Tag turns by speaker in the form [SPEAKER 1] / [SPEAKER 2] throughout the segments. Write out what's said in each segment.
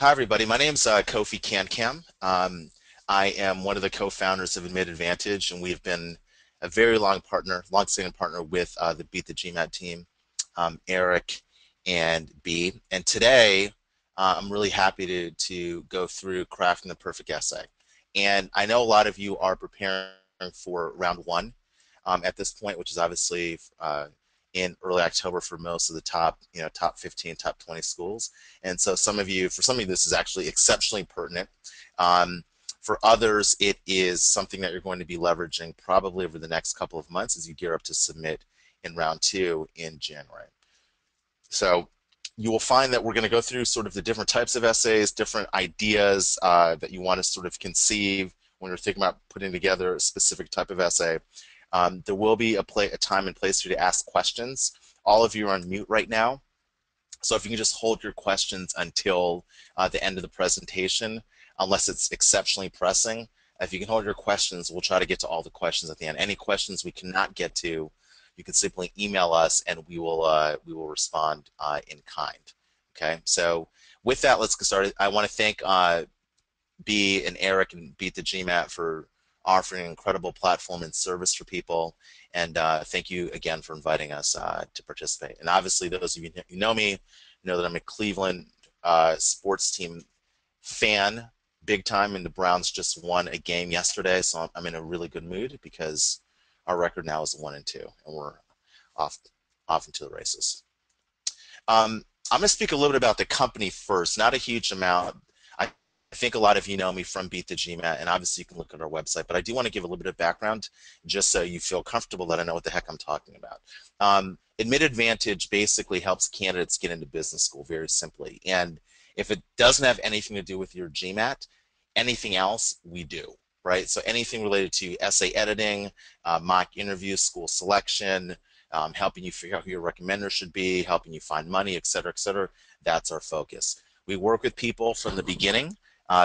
[SPEAKER 1] Hi, everybody. My name's Kofi Kankam. I am one of the co-founders of Admit Advantage, and we've been a very long-standing partner with the Beat the GMAT team, Eric and B. And today, I'm really happy to go through crafting the perfect essay. And I know a lot of you are preparing for round one at this point, which is obviously in early October for most of the top 15, top 20 schools. And so for some of you, this is actually exceptionally pertinent. Um, for others, it is something that you're going to be leveraging probably over the next couple of months as you gear up to submit in round two in January. So you will find that we're going to go through sort of the different types of essays, different ideas that you want to sort of conceive when you're thinking about putting together a specific type of essay. There will be a time and place for you to ask questions. All of you are on mute right now. So if you can just hold your questions until the end of the presentation, unless it's exceptionally pressing. If you can hold your questions, we'll try to get to all the questions at the end. Any questions we cannot get to, you can simply email us and we will respond in kind. Okay, so with that, let's get started. I want to thank B and Eric and Beat the GMAT for offering an incredible platform and service for people. And thank you again for inviting us to participate. And obviously, those of you who know me know that I'm a Cleveland sports team fan, big time, and the Browns just won a game yesterday, so I'm in a really good mood because our record now is 1-2, and we're off into the races. I'm going to speak a little bit about the company first, not a huge amount. I think a lot of you know me from Beat the GMAT, and obviously you can look at our website, but I do want to give a little bit of background just so you feel comfortable that I know what the heck I'm talking about. Admit Advantage basically helps candidates get into business school very simply, and if it doesn't have anything to do with your GMAT, anything else we do, right? So anything related to essay editing, mock interviews, school selection, helping you figure out who your recommender should be, helping you find money, et cetera, that's our focus. We work with people from the beginning.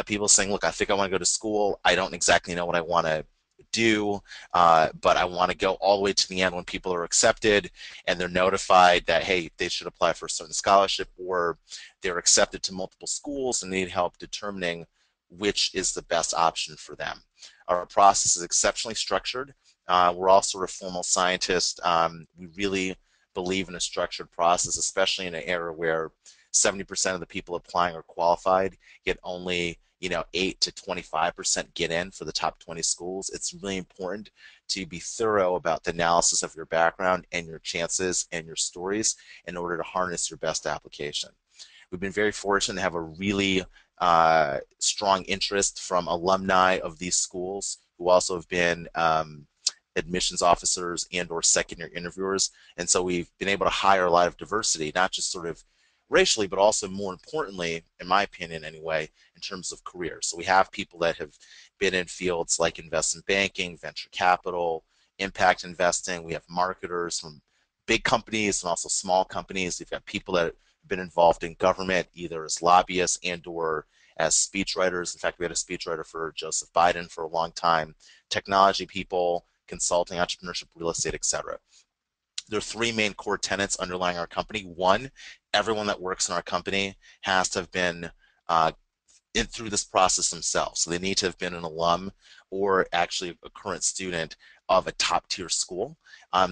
[SPEAKER 1] People saying, look, I think I want to go to school. I don't exactly know what I want to do, but I want to go all the way to the end when people are accepted and they're notified that, hey, they should apply for a certain scholarship, or they're accepted to multiple schools and need help determining which is the best option for them. Our process is exceptionally structured. We're all sort of formal scientists. We really believe in a structured process, especially in an era where 70% of the people applying are qualified, yet only 8 to 25% get in for the top 20 schools. It's really important to be thorough about the analysis of your background and your chances and your stories in order to harness your best application. We've been very fortunate to have a really strong interest from alumni of these schools who also have been admissions officers and or second-year interviewers, and so we've been able to hire a lot of diversity, not just sort of racially, but also more importantly, in my opinion anyway, in terms of careers. So we have people that have been in fields like investment banking, venture capital, impact investing. We have marketers from big companies and also small companies. We've got people that have been involved in government, either as lobbyists and or as speechwriters. In fact, we had a speechwriter for Joseph Biden for a long time, technology people, consulting, entrepreneurship, real estate, etc. There are three main core tenets underlying our company. One, everyone that works in our company has to have been through this process themselves. So they need to have been an alum or actually a current student of a top-tier school.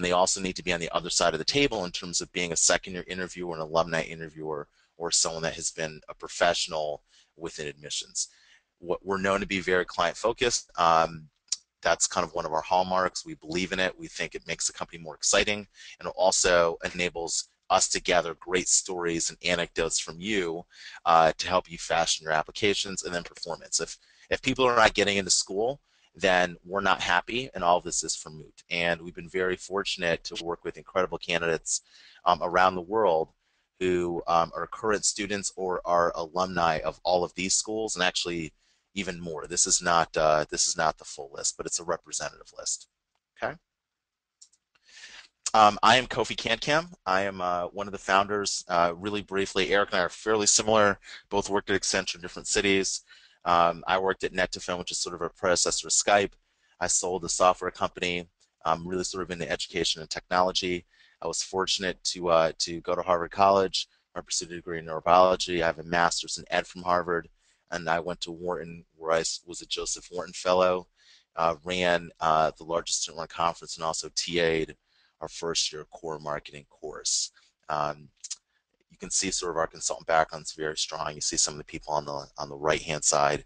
[SPEAKER 1] They also need to be on the other side of the table in terms of being a second-year interviewer, an alumni interviewer, or someone that has been a professional within admissions. We're known to be very client-focused. That's kind of one of our hallmarks. We believe in it. We think it makes the company more exciting, and it also enables us to gather great stories and anecdotes from you to help you fashion your applications and then performance. If people are not getting into school, then we're not happy, and all of this is for moot. And we've been very fortunate to work with incredible candidates around the world who are current students or are alumni of all of these schools, and actually even more. This is not the full list, but it's a representative list. Okay. I am Kofi Kankam. I am one of the founders. Really briefly, Eric and I are fairly similar. Both worked at Accenture in different cities. I worked at Net2Phone, which is sort of a predecessor to Skype. I sold a software company, really sort of into education and technology. I was fortunate to go to Harvard College, I pursued a degree in neurobiology. I have a master's in ed from Harvard, and I went to Wharton, where I was a Joseph Wharton Fellow, ran the largest student-run conference, and also TA'd our first year core marketing course. Um, you can see sort of our consultant background is very strong. You see some of the people on the right hand side.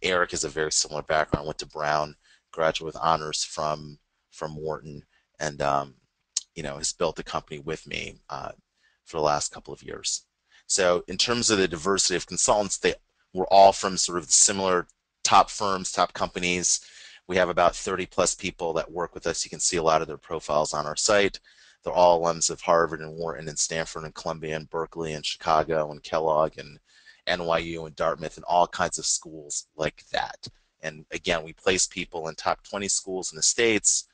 [SPEAKER 1] Eric has a very similar background. Went to Brown, graduate with honors from Wharton, and has built the company with me for the last couple of years. So in terms of the diversity of consultants, they were all from sort of similar top firms, top companies. We have about 30 plus people that work with us. You can see a lot of their profiles on our site. They're all alums of Harvard and Wharton and Stanford and Columbia and Berkeley and Chicago and Kellogg and NYU and Dartmouth and all kinds of schools like that. And again, we place people in top 20 schools in the States,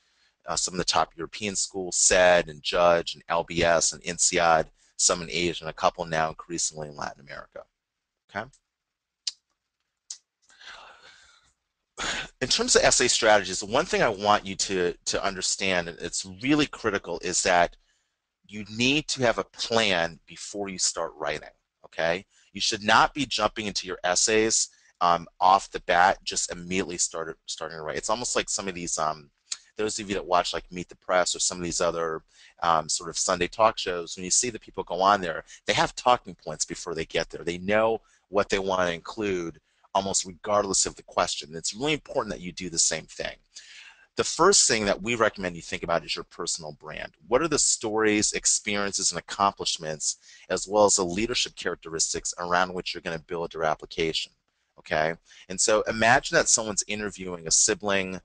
[SPEAKER 1] some of the top European schools, SED and Judge and LBS and INSEAD, some in Asia, and a couple now increasingly in Latin America. Okay. In terms of essay strategies, the one thing I want you to understand, and it's really critical, is that you need to have a plan before you start writing. Okay, you should not be jumping into your essays off the bat, just immediately starting to write. It's almost like some of these those of you that watch like Meet the Press or some of these other sort of Sunday talk shows, when you see the people go on there, they have talking points before they get there. They know what they want to include almost regardless of the question. It's really important that you do the same thing. The first thing that we recommend you think about is your personal brand. What are the stories, experiences, and accomplishments, as well as the leadership characteristics around which you're going to build your application? Okay? And so imagine that someone's interviewing a sibling,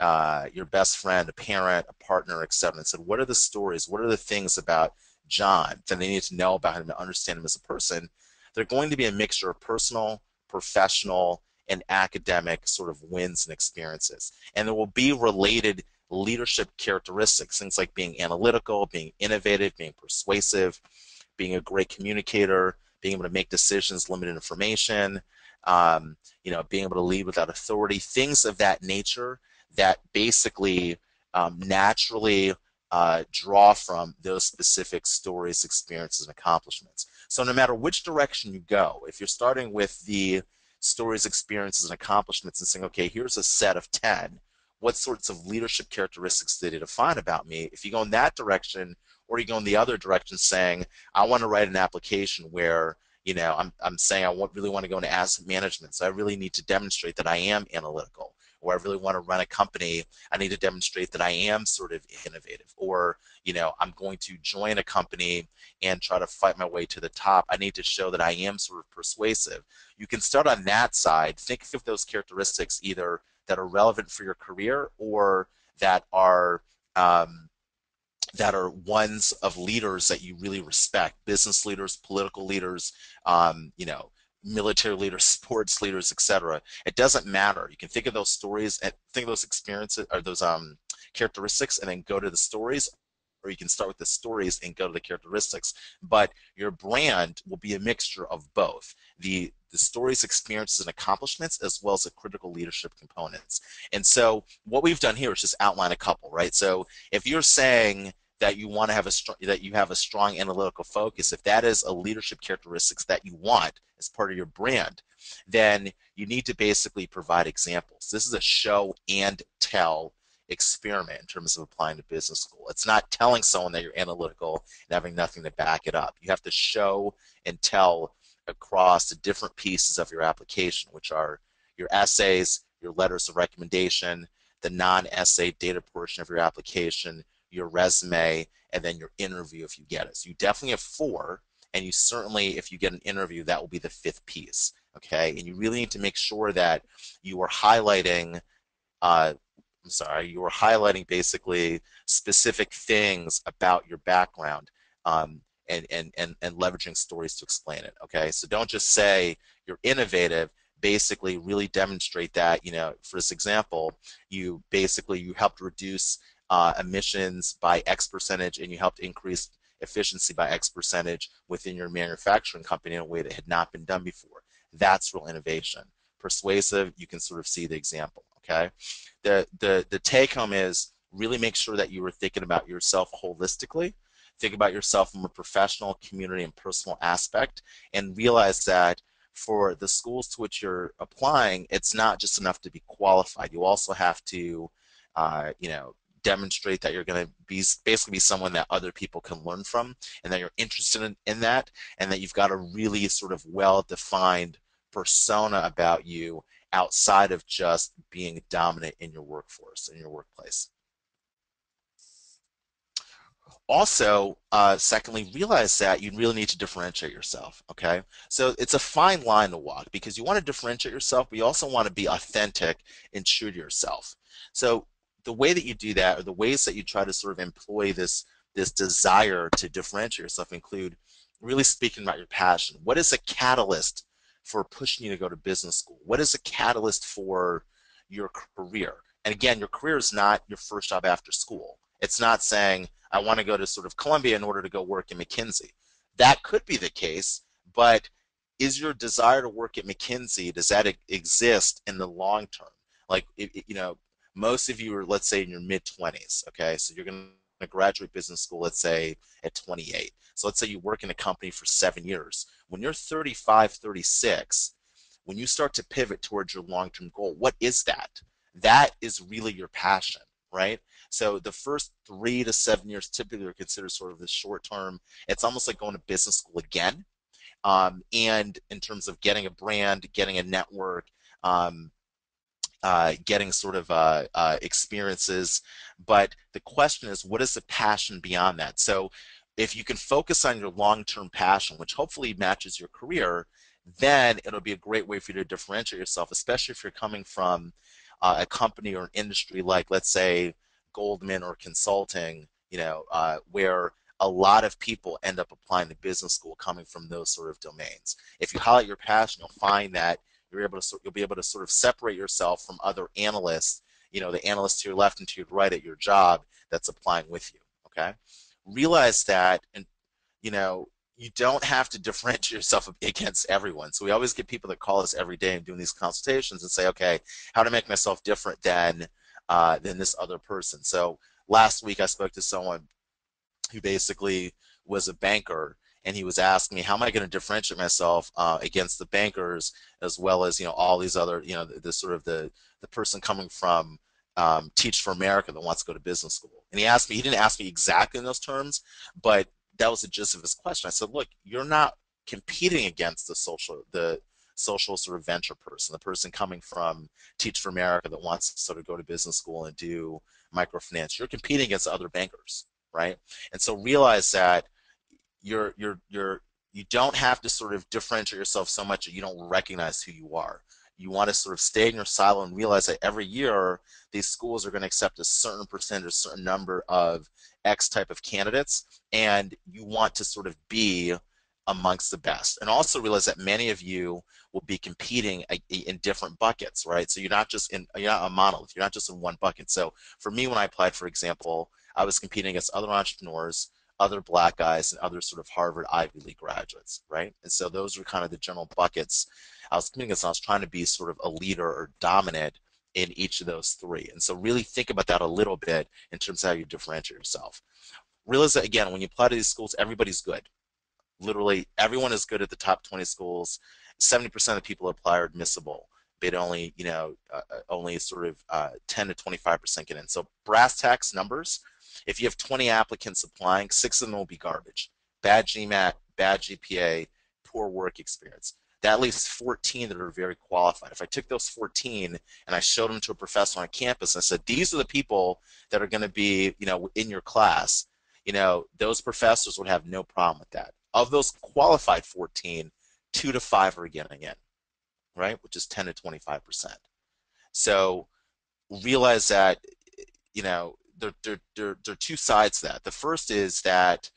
[SPEAKER 1] your best friend, a parent, a partner, etc. And said, what are the stories? What are the things about John that they need to know about him to understand him as a person? They're going to be a mixture of personal, professional, and academic sort of wins and experiences. And there will be related leadership characteristics, things like being analytical, being innovative, being persuasive, being a great communicator, being able to make decisions, limited information, being able to lead without authority, things of that nature that basically naturally draw from those specific stories, experiences, and accomplishments. So no matter which direction you go, if you're starting with the stories, experiences, and accomplishments and saying, okay, here's a set of 10, what sorts of leadership characteristics did it define about me? If you go in that direction, or you go in the other direction saying, I want to write an application where I'm saying I really want to go into asset management, so I really need to demonstrate that I am analytical. Or I really want to run a company, I need to demonstrate that I am sort of innovative. Or, I'm going to join a company and try to fight my way to the top. I need to show that I am sort of persuasive. You can start on that side. Think of those characteristics either that are relevant for your career or that are ones of leaders that you really respect, business leaders, political leaders, military leaders, sports leaders, etc. It doesn't matter. You can think of those stories and think of those experiences or those characteristics and then go to the stories, or you can start with the stories and go to the characteristics. But your brand will be a mixture of both. The stories, experiences, and accomplishments, as well as the critical leadership components. And so what we've done here is just outline a couple, right? So if you're saying that you want to have a strong analytical focus, if that is a leadership characteristics that you want as part of your brand, then you need to basically provide examples. This is a show and tell experiment in terms of applying to business school. It's not telling someone that you're analytical and having nothing to back it up. You have to show and tell across the different pieces of your application, which are your essays, your letters of recommendation, the non-essay data portion of your application, your resume, and then your interview if you get it. So you definitely have 4, and you certainly, if you get an interview, that will be the 5th piece, okay? And you really need to make sure that you are highlighting, you are highlighting basically specific things about your background and leveraging stories to explain it, okay? So don't just say you're innovative, basically really demonstrate that, for this example, you helped reduce emissions by X percentage, and you helped increase efficiency by X percentage within your manufacturing company in a way that had not been done before. That's real innovation. Persuasive, you can sort of see the example, okay? The take home is really make sure that you are thinking about yourself holistically. think about yourself from a professional, community, and personal aspect, and realize that for the schools to which you're applying, it's not just enough to be qualified. You also have to, you know, demonstrate that you're going to be basically be someone that other people can learn from, and that you're interested in that, and that you've got a really sort of well-defined persona about you outside of just being dominant in your workforce, in your workplace. Also, secondly, realize that you really need to differentiate yourself, okay? So it's a fine line to walk because you want to differentiate yourself, but you also want to be authentic and true to yourself. So the way that you do that, or the ways that you try to sort of employ this desire to differentiate yourself, include really speaking about your passion. What is a catalyst for pushing you to go to business school? What is a catalyst for your career? And again, your career is not your first job after school. It's not saying, I want to go to sort of Columbia in order to go work in McKinsey. That could be the case, but is your desire to work at McKinsey, does that exist in the long term? Like, you know, most of you are, let's say, in your mid-20s, okay? So you're going to graduate business school, let's say, at 28. So let's say you work in a company for 7 years. When you're 35, 36, when you start to pivot towards your long-term goal, what is that? That is really your passion, right? So the first 3 to 7 years typically are considered sort of the short term. It's almost like going to business school again. And in terms of getting a brand, getting a network, um, getting sort of experiences. But the question is, what is the passion beyond that? So if you can focus on your long-term passion, which hopefully matches your career, then it'll be a great way for you to differentiate yourself, especially if you're coming from a company or an industry like, let's say, Goldman or consulting, you know, where a lot of people end up applying to business school coming from those sort of domains. If you highlight your passion, you'll find that you'll be able to sort of separate yourself from other analysts, you know, the analysts to your left and to your right at your job that's applying with you. Okay, realize that, and you know, you don't have to differentiate yourself against everyone. So we always get people that call us every day and doing these consultations and say, okay, how to make myself different than this other person. So last week I spoke to someone who basically was a banker, and he was asking me, how am I going to differentiate myself against the bankers, as well as, you know, all these other, you know, the sort of the person coming from Teach for America that wants to go to business school. And he asked me, he didn't ask me exactly in those terms, but that was the gist of his question. I said, look, you're not competing against the social sort of venture person, the person coming from Teach for America that wants to sort of go to business school and do microfinance. You're competing against other bankers, right? And so realize that you don't have to sort of differentiate yourself so much that you don't recognize who you are. You want to sort of stay in your silo and realize that every year these schools are going to accept a certain percentage, a certain number of X type of candidates, and you want to sort of be amongst the best. And also realize that many of you will be competing in different buckets, right? So you're not a monolith. You're not just in one bucket. So for me, when I applied, for example, I was competing against other entrepreneurs, other black guys, and other sort of Harvard Ivy League graduates, right? And so those were kind of the general buckets I was competing against. I was trying to be sort of a leader or dominant in each of those three. And so really think about that a little bit in terms of how you differentiate yourself. Realize that, again, when you apply to these schools, everybody's good. Literally everyone is good at the top 20 schools. 70% of the people who apply are admissible, but only, you know, only sort of 10 to 25% get in. So brass tacks numbers, if you have 20 applicants applying, 6 of them will be garbage. Bad GMAT, bad GPA, poor work experience. That leaves 14 that are very qualified. If I took those 14 and I showed them to a professor on campus and I said, these are the people that are going to be, you know, in your class, you know, those professors would have no problem with that. Of those qualified 14, 2 to 5 are getting in, right? Which is 10 to 25%. So realize that, you know, there are two sides to that. The first is that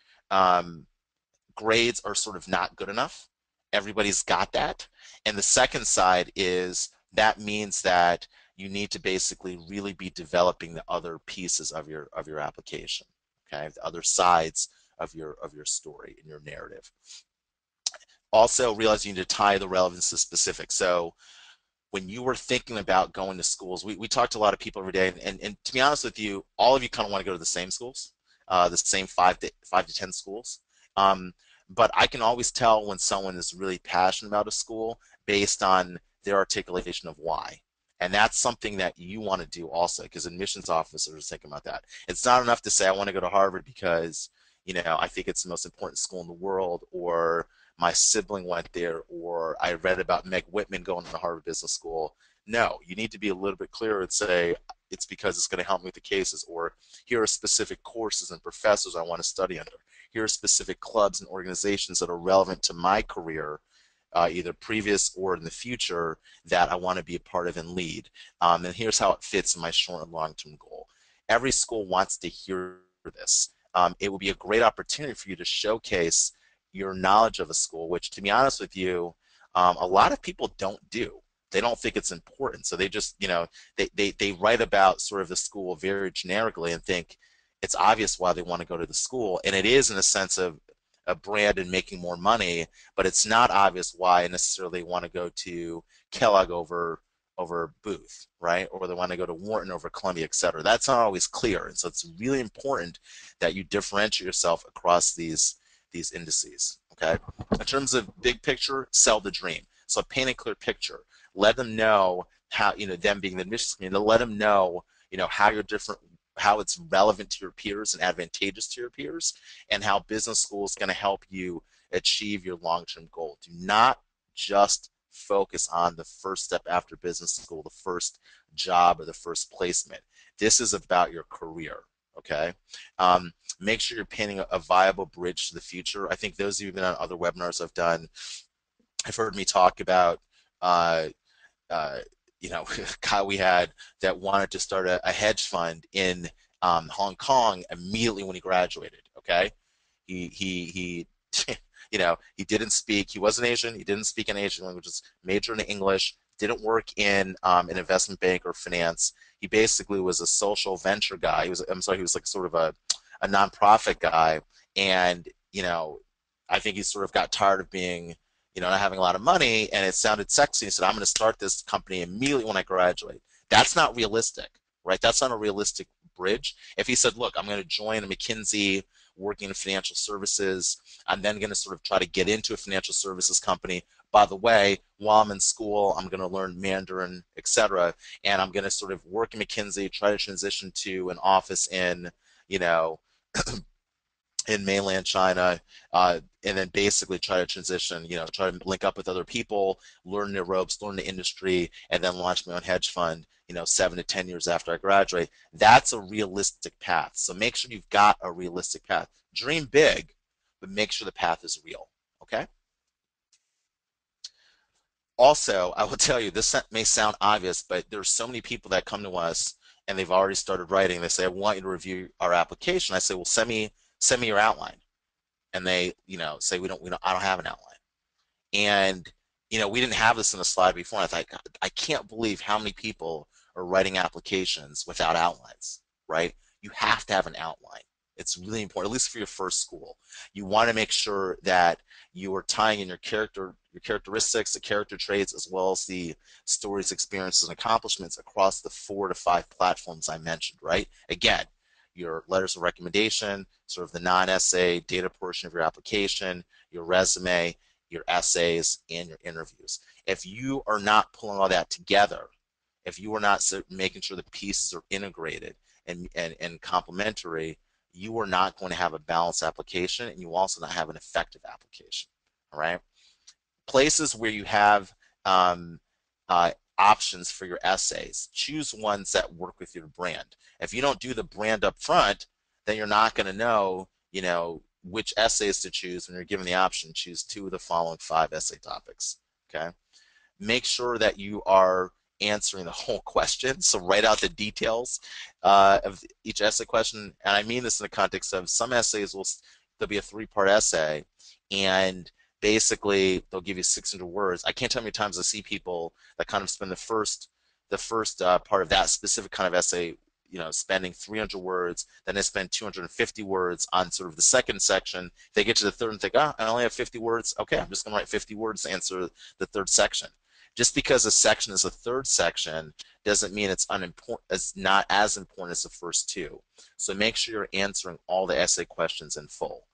[SPEAKER 1] grades are sort of not good enough. Everybody's got that. And the second side is that means that you need to basically really be developing the other pieces of your application, okay? The other sides of your story and your narrative. Also realize you need to tie the relevance to specific. So when you were thinking about going to schools, we talk to a lot of people every day, and to be honest with you, all of you kind of want to go to the same schools. the same five to 10 schools. Um, but I can always tell when someone is really passionate about a school based on their articulation of why. And that's something that you want to do also, because admissions officers think about that. It's not enough to say, I want to go to Harvard because, I think it's the most important school in the world, or my sibling went there, or I read about Meg Whitman going to Harvard Business School. No, you need to be a little bit clearer and say, it's because it's going to help me with the cases, or here are specific courses and professors I want to study under. Here are specific clubs and organizations that are relevant to my career, either previous or in the future, that I want to be a part of and lead. And here's how it fits in my short and long-term goal. Every school wants to hear this. It would be a great opportunity for you to showcase your knowledge of a school, which, to be honest with you, a lot of people don't do. They don't think it's important. So they just, they write about sort of the school very generically and think it's obvious why they want to go to the school. And it is in a sense of a brand and making more money, but it's not obvious why necessarily they want to go to Kellogg over Booth, right? Or they want to go to Wharton over Columbia, et cetera. That's not always clear. And so it's really important that you differentiate yourself across these indices, okay? In terms of big picture, sell the dream. So paint a clear picture. Let them know how, them being the admissions community, let them know, how you're different, how it's relevant to your peers and advantageous to your peers, and how business school is going to help you achieve your long-term goal. Do not just focus on the first step after business school, the first job or the first placement. This is about your career, okay? Make sure you're painting a viable bridge to the future. I think those of you who've been on other webinars I've done have heard me talk about guy we had that wanted to start a hedge fund in Hong Kong immediately when he graduated. Okay, he he didn't speak. He wasn't Asian. He didn't speak an Asian languages. Majored in English. Didn't work in an investment bank or finance. He basically was a social venture guy. He was like sort of a nonprofit guy, and I think he sort of got tired of being not having a lot of money, and it sounded sexy. He said, I'm going to start this company immediately when I graduate. That's not realistic, right? That's not a realistic bridge. If he said, look, I'm going to join a McKinsey working in financial services, I'm then going to sort of try to get into a financial services company. By the way, while I'm in school, I'm going to learn Mandarin, etc., and I'm going to sort of work in McKinsey, try to transition to an office in, in mainland China, and then basically try to transition, try to link up with other people, learn the ropes, learn the industry, and then launch my own hedge fund, 7 to 10 years after I graduate. That's a realistic path. So make sure you've got a realistic path. Dream big, but make sure the path is real, okay? Also, I will tell you, this may sound obvious, but there's so many people that come to us and they've already started writing. They say, I want you to review our application. I say, well, send me your outline. And they, say, I don't have an outline. And, we didn't have this in the slide before. And I thought, God, I can't believe how many people are writing applications without outlines, right? You have to have an outline. It's really important, at least for your first school. You want to make sure that you are tying in your characteristics, the character traits, as well as the stories, experiences, and accomplishments across the 4 to 5 platforms I mentioned, right? Again, your letters of recommendation, sort of the non-essay data portion of your application, your resume, your essays, and your interviews. If you are not pulling all that together, if you are not making sure the pieces are integrated and complementary, you are not going to have a balanced application, and you also not have an effective application. All right. Places where you have options for your essays, choose ones that work with your brand. If you don't do the brand up front, then you're not going to know, which essays to choose when you're given the option. Choose 2 of the following 5 essay topics. Okay. Make sure that you are answering the whole question. So write out the details of each essay question. And I mean this in the context of some essays there'll be a 3-part essay, and basically they'll give you 600 words. I can't tell how many times I see people that kind of spend the first part of that specific kind of essay, spending 300 words, then they spend 250 words on sort of the second section. They get to the third and think, I only have 50 words. Okay, I'm just going to write 50 words to answer the third section. Just because a section is a third section doesn't mean it's unimportant. It's not as important as the first two. So make sure you're answering all the essay questions in full.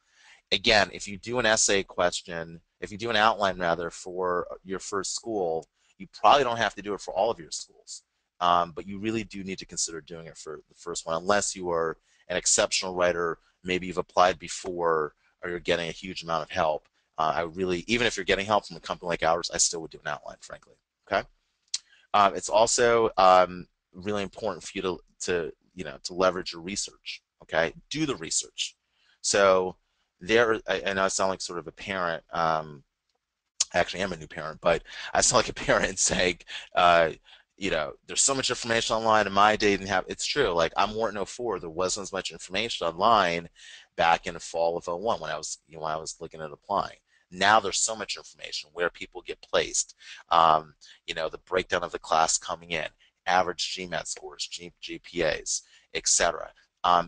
[SPEAKER 1] Again, if you do an essay question, if you do an outline rather for your first school, you probably don't have to do it for all of your schools. But you really do need to consider doing it for the first one, unless you are an exceptional writer, maybe you've applied before, or you're getting a huge amount of help. I really, even if you're getting help from a company like ours, I still would do an outline, frankly. Okay. It's also really important for you to leverage your research. Okay, do the research. So I know I sound like sort of a parent. Actually, I'm a new parent, but I sound like a parent saying, uh, there's so much information online. In my day, didn't have. It's true. Like I'm Wharton '04, there wasn't as much information online back in the fall of '01 when I was looking at applying. Now there's so much information where people get placed, the breakdown of the class coming in, average GMAT scores, GPAs, etc.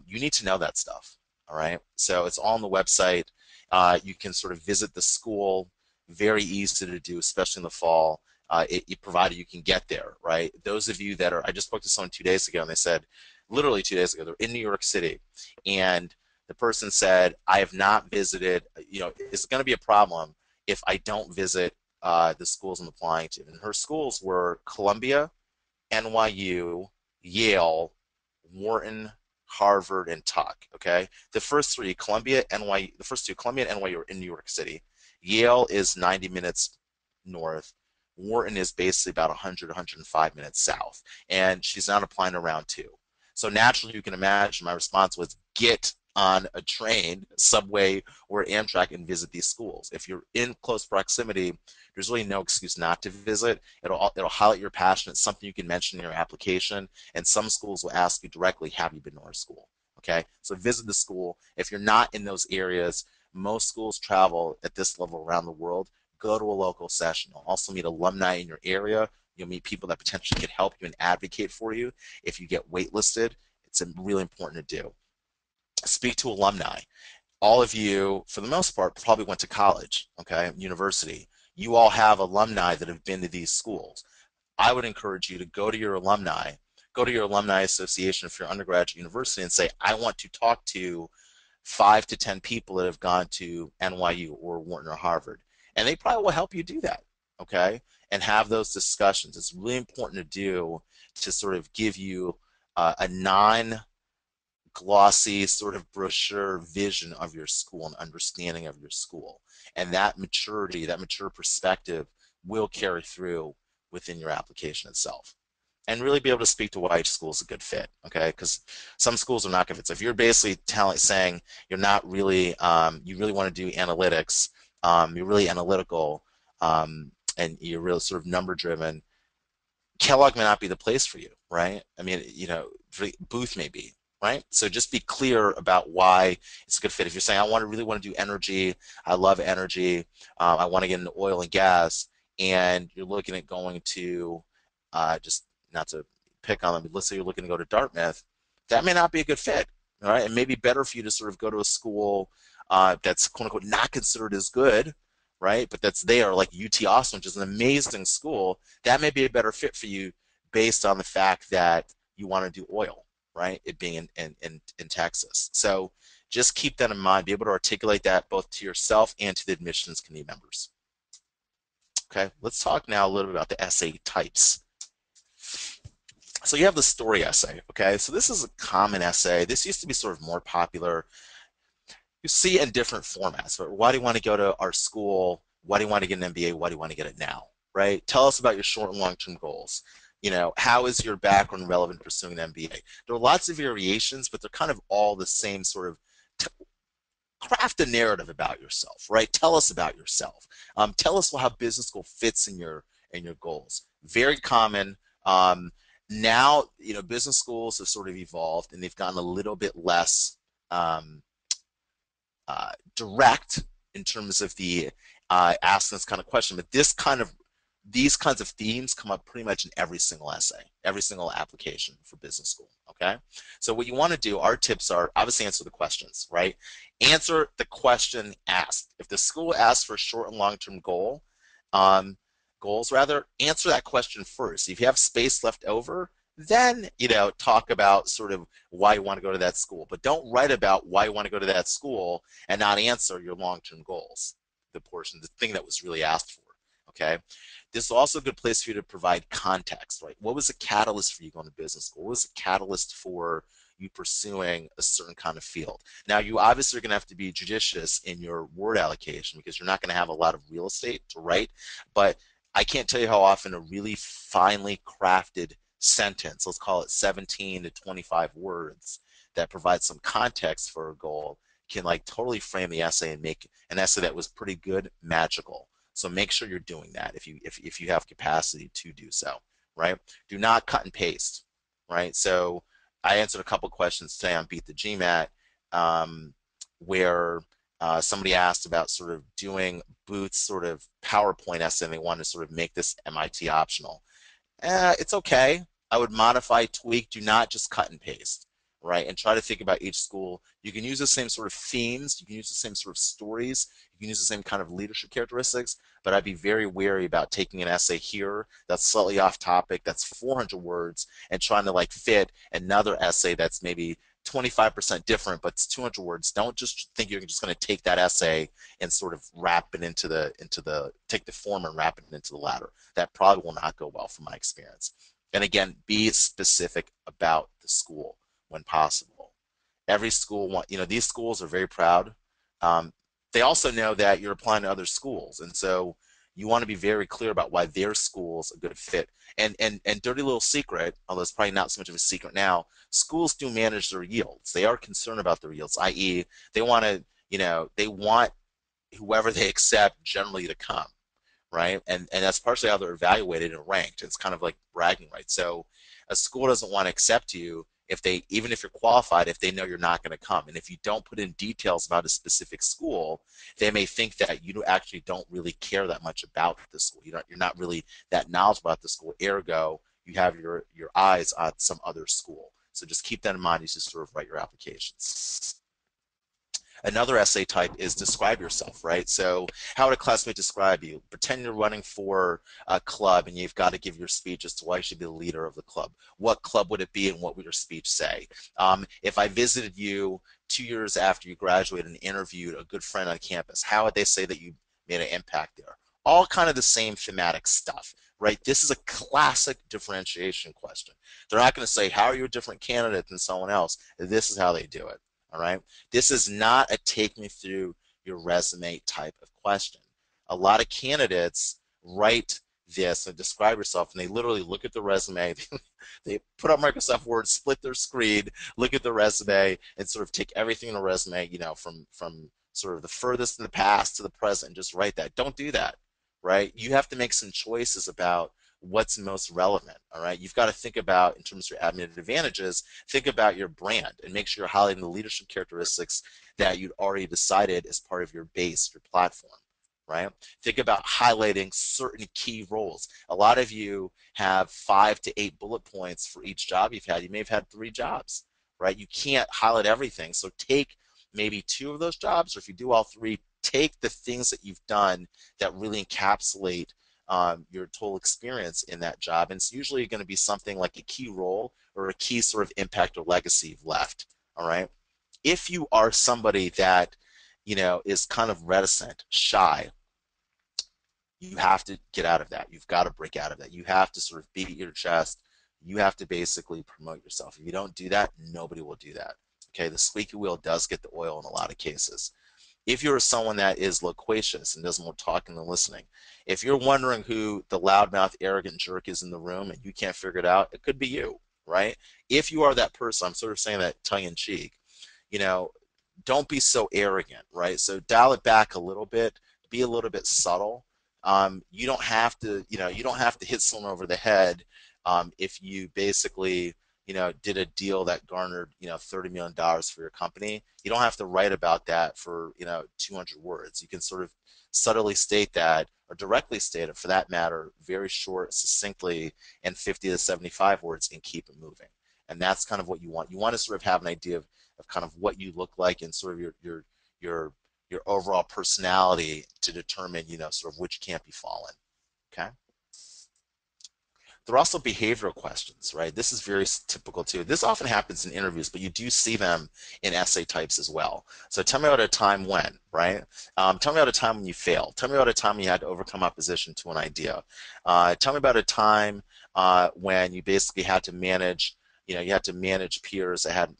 [SPEAKER 1] You need to know that stuff. All right. So it's all on the website. You can sort of visit the school. Very easy to do, especially in the fall. Provided you can get there, right? Those of you that are, I just spoke to someone 2 days ago, and they said, literally 2 days ago, they're in New York City, and the person said, I have not visited, it's going to be a problem if I don't visit the schools I'm applying to. And her schools were Columbia, NYU, Yale, Wharton, Harvard, and Tuck. Okay, the first three, Columbia, NYU, the first two, Columbia and NYU, are in New York City. Yale is 90 minutes north. Wharton is basically about 100, 105 minutes south. And she's not applying to round two. So naturally, you can imagine my response was get on a train, subway, or Amtrak and visit these schools. If you're in close proximity, there's really no excuse not to visit. It'll highlight your passion. It's something you can mention in your application. And some schools will ask you directly, have you been to our school? Okay, so visit the school. If you're not in those areas, most schools travel at this level around the world. Go to a local session. You'll also meet alumni in your area. You'll meet people that potentially can help you and advocate for you. If you get waitlisted, it's really important to do. Speak to alumni. All of you, for the most part, probably went to college, okay, university. You all have alumni that have been to these schools. I would encourage you to go to your alumni association if you're undergraduate university and say, I want to talk to 5 to 10 people that have gone to NYU or Wharton or Harvard. And they probably will help you do that, okay? And have those discussions. It's really important to do to sort of give you a non-glossy sort of brochure vision of your school and understanding of your school. And that maturity, that mature perspective will carry through within your application itself. And really be able to speak to why each school is a good fit, okay? Because some schools are not good fits. So if you're basically saying you're not really, you really want to do analytics, you're really analytical, and you're really sort of number driven, Kellogg may not be the place for you, right? I mean, Booth may be, right? So just be clear about why it's a good fit. If you're saying, really want to do energy, I love energy, I want to get into oil and gas, and you're looking at going to, just not to pick on them, but let's say you're looking to go to Dartmouth, that may not be a good fit, all right? It may be better for you to sort of go to a school that's quote unquote not considered as good, right? But that's there, like UT Austin, which is an amazing school. That may be a better fit for you based on the fact that you want to do oil, right? It being in Texas. So just keep that in mind. Be able to articulate that both to yourself and to the admissions committee members. Okay, let's talk now a little bit about the essay types. So you have the story essay, okay? So this is a common essay. This used to be sort of more popular. You see it in different formats, but why do you want to go to our school? Why do you want to get an MBA? Why do you want to get it now, right? Tell us about your short and long-term goals. How is your background relevant to pursuing an MBA? There are lots of variations, but they're kind of all the same sort of craft a narrative about yourself, right? Tell us about yourself. Tell us how business school fits in your goals. Very common. Now, business schools have sort of evolved and they've gotten a little bit less direct in terms of the asking this kind of question, but these kinds of themes come up pretty much in every single essay, every single application for business school, okay? So what you want to do, our tips are obviously answer the questions, right? Answer the question asked. If the school asks for a short and long-term goal, goals rather, answer that question first. If you have space left over, then, talk about sort of why you want to go to that school. But don't write about why you want to go to that school and not answer your long-term goals, the portion, the thing that was really asked for. Okay. This is also a good place for you to provide context, right? What was the catalyst for you going to business school? What was the catalyst for you pursuing a certain kind of field? Now, you obviously are going to have to be judicious in your word allocation because you're not going to have a lot of real estate to write, but I can't tell you how often a really finely crafted sentence, let's call it 17 to 25 words, that provides some context for a goal can like totally frame the essay and make an essay that was pretty good magical. So make sure you're doing that if you have capacity to do so, right? Do not cut and paste, right? So I answered a couple questions today on Beat the GMAT, where somebody asked about sort of doing Booth's sort of PowerPoint essay, and they wanted to sort of make this MIT optional. It's okay. I would modify, tweak, do not just cut and paste, right? And try to think about each school. You can use the same sort of themes, you can use the same sort of stories, you can use the same kind of leadership characteristics, but I'd be very wary about taking an essay here that's slightly off topic, that's 400 words, and trying to like fit another essay that's maybe 25% different, but it's 200 words. Don't just think you're just going to take that essay and sort of wrap it take the form and wrap it into the latter. That probably will not go well from my experience. And again, be specific about the school when possible. Every school these schools are very proud. They also know that you're applying to other schools, and so you want to be very clear about why their school's a good fit. And dirty little secret, although it's probably not so much of a secret now, schools do manage their yields. They are concerned about their yields, i.e., they want whoever they accept generally to come, right? And that's partially how they're evaluated and ranked. It's kind of like bragging rights. So a school doesn't want to accept you even if you're qualified, if they know you're not going to come. And if you don't put in details about a specific school, they may think that you actually don't really care that much about the school. You're not really that knowledgeable about the school. Ergo, you have your eyes on some other school. So just keep that in mind as you sort of write your applications. Another essay type is describe yourself, right? So how would a classmate describe you? Pretend you're running for a club and you've got to give your speech as to why you should be the leader of the club. What club would it be and what would your speech say? If I visited you 2 years after you graduated and interviewed a good friend on campus, how would they say that you made an impact there? All kind of the same thematic stuff, right? This is a classic differentiation question. They're not going to say, how are you a different candidate than someone else? This is how they do it. All right. This is not a take me through your resume type of question. A lot of candidates write this and describe yourself, and they literally look at the resume. They put up Microsoft Word, split their screen, look at the resume, and sort of take everything in the resume, from sort of the furthest in the past to the present, and just write that. Don't do that, right? You have to make some choices about what's most relevant. All right, you've got to think about, in terms of your admitted advantages, think about your brand and make sure you're highlighting the leadership characteristics that you'd already decided as part of your base, your platform, right? Think about highlighting certain key roles. A lot of you have 5 to 8 bullet points for each job you've had. You may have had 3 jobs, right? You can't highlight everything, so take maybe 2 of those jobs, or if you do all 3, take the things that you've done that really encapsulate your total experience in that job. And it's usually going to be something like a key role or a key sort of impact or legacy you've left. All right. If you are somebody that, is kind of reticent, shy, you have to get out of that. You've got to break out of that. You have to sort of beat your chest. You have to basically promote yourself. If you don't do that, nobody will do that. Okay. The squeaky wheel does get the oil in a lot of cases. If you're someone that is loquacious and does more talking than listening, if you're wondering who the loudmouth, arrogant jerk is in the room and you can't figure it out, it could be you, right? If you are that person, I'm sort of saying that tongue-in-cheek, don't be so arrogant, right? So dial it back a little bit, be a little bit subtle. You don't have to, hit someone over the head if you basically did a deal that garnered, $30 million for your company. You don't have to write about that for, 200 words. You can sort of subtly state that, or directly state it, for that matter, very short, succinctly, and 50 to 75 words, and keep it moving. And that's kind of what you want. You want to sort of have an idea of kind of what you look like and sort of your overall personality to determine, sort of which can't be fallen. Okay? There are also behavioral questions, right? This is very typical too. This often happens in interviews, but you do see them in essay types as well. So tell me about a time when, right? Tell me about a time when you failed. Tell me about a time when you had to overcome opposition to an idea. Tell me about a time when you basically had to manage, you had to manage peers that had,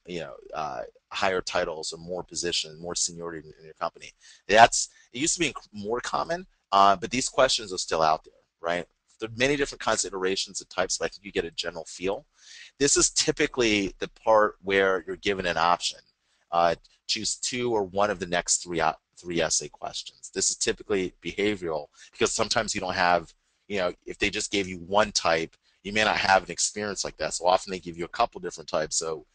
[SPEAKER 1] higher titles or more position, more seniority in your company. It used to be more common, but these questions are still out there, right? There are many different kinds of iterations and types, but I think you get a general feel. This is typically the part where you're given an option. Uh, Choose two or one of the next three essay questions. This is typically behavioral because sometimes you don't have, if they just gave you one type, you may not have an experience like that. So often they give you a couple different types. So,